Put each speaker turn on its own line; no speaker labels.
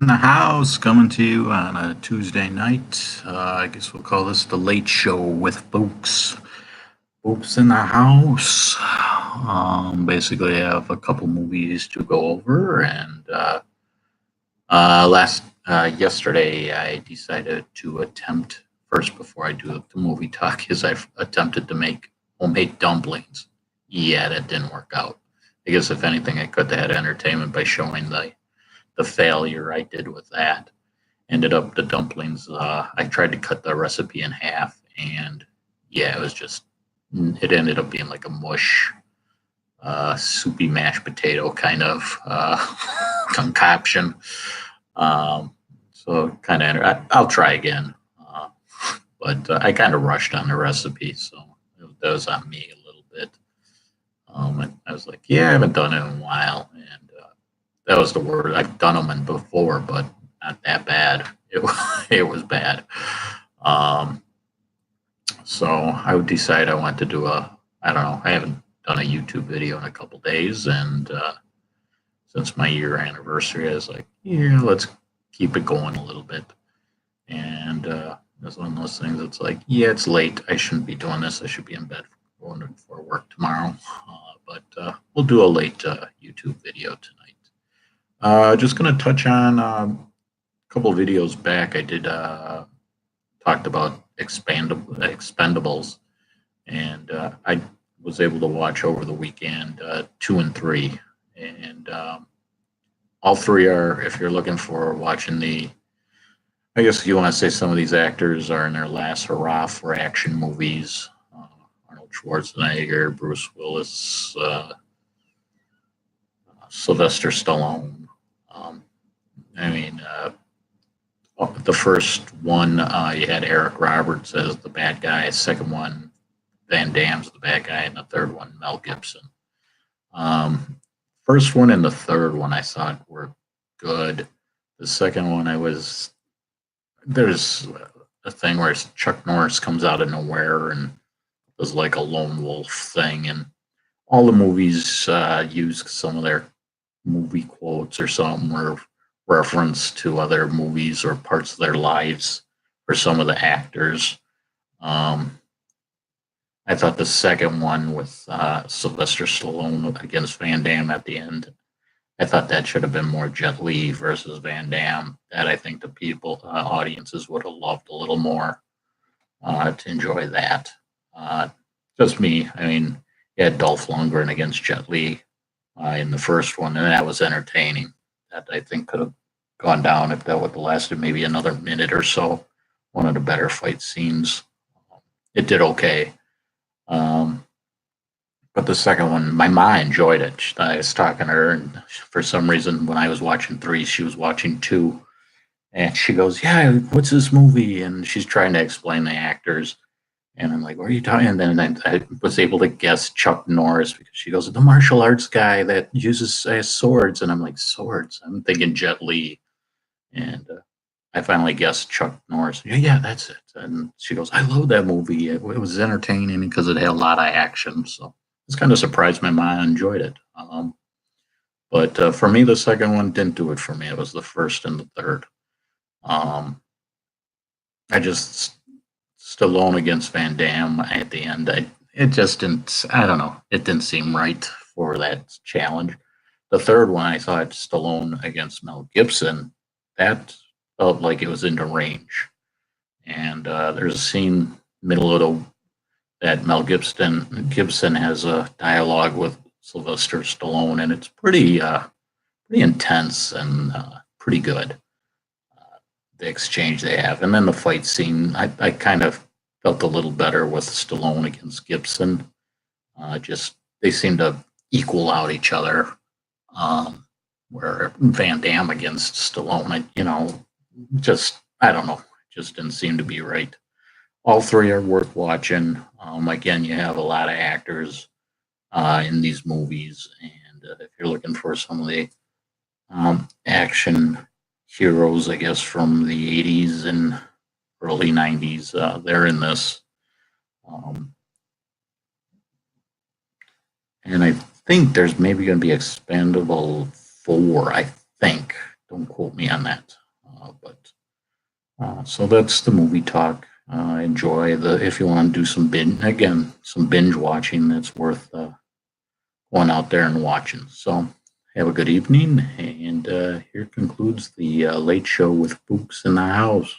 In the house, coming to you on a Tuesday night. I guess we'll call this the Late Show with Fuchs. Fuchs in the house. Basically, I have a couple movies to go over, and last yesterday I decided to attempt first before I do the movie talk is I've attempted to make homemade dumplings. Yeah, that didn't work out. I guess if anything, I could have had entertainment by showing the failure I did with that. Ended up the dumplings. I tried to cut the recipe in half, and yeah, it ended up being like a mush, soupy mashed potato kind of concoction. So kind of, I'll try again, but I kind of rushed on the recipe, so that was on me a little bit. I was like, yeah, I haven't done it in a while, and that was the word. I've done them in before, but not that bad. It was bad. Um, so I would decide I want to do I don't know. I haven't done a YouTube video in a couple days, and since my year anniversary, I was like, yeah, let's keep it going a little bit. And it's one of those things. It's like, yeah, it's late. I shouldn't be doing this. I should be in bed going for work tomorrow. But we'll do a late YouTube video tonight. Just going to touch on a couple of videos back. I did talked about Expendables, and I was able to watch over the weekend 2 and 3, and all three are. If you're looking for watching I guess you want to say some of these actors are in their last hurrah for action movies. Arnold Schwarzenegger, Bruce Willis, Sylvester Stallone. Um, I mean, the first one, you had Eric Roberts as the bad guy. Second one, Van Damme's the bad guy, and the third one, Mel Gibson. Um, First one and the third one I thought were good. The second one, there's a thing where Chuck Norris comes out of nowhere and does like a lone wolf thing, and all the movies use some of their movie quotes or something or reference to other movies or parts of their lives for some of the actors. Um, I thought the second one with Sylvester Stallone against Van Damme at the end, I thought that should have been more Jet Li versus Van Damme. That I think the audiences would have loved a little more to enjoy that. Uh, just me. I mean, you had Dolph Lundgren against Jet Li in the first one, and that was entertaining. That I think could have gone down if that would have lasted maybe another minute or so. One of the better fight scenes. It did okay. Um, but the second one, my mom enjoyed it. I was talking to her, and for some reason, when I was watching 3, she was watching 2. And she goes, yeah, what's this movie? And she's trying to explain the actors. And I'm like, what are you talking? And then I was able to guess Chuck Norris because she goes, the martial arts guy that uses swords. And I'm like, swords? I'm thinking Jet Li. And I finally guessed Chuck Norris. Yeah, yeah, that's it. And she goes, I love that movie. It was entertaining because it had a lot of action. So it's kind of surprised my mom enjoyed it. But for me, the second one didn't do it for me. It was the first and the third. Um, I just Stallone against Van Damme at the end. It just didn't. I don't know. It didn't seem right for that challenge. The third one, I thought Stallone against Mel Gibson. That felt like it was into range. And there's a scene middle of that Gibson has a dialogue with Sylvester Stallone, and it's pretty intense and pretty good. The exchange they have, and then the fight scene. I kind of felt a little better with Stallone against Gibson. Just they seem to equal out each other. Where Van Damme against Stallone, just I don't know, just didn't seem to be right. All three are worth watching. Again, you have a lot of actors in these movies, and if you're looking for some of the action heroes, I guess, from the 80s and early 90s, they're in this. Um, and I think there's maybe going to be Expendable 4, I think. Don't quote me on that. But so that's the movie talk. Enjoy the if you want to do some binge watching. That's worth going out there and watching. So have a good evening, and here concludes the late show with Fuchs in the house.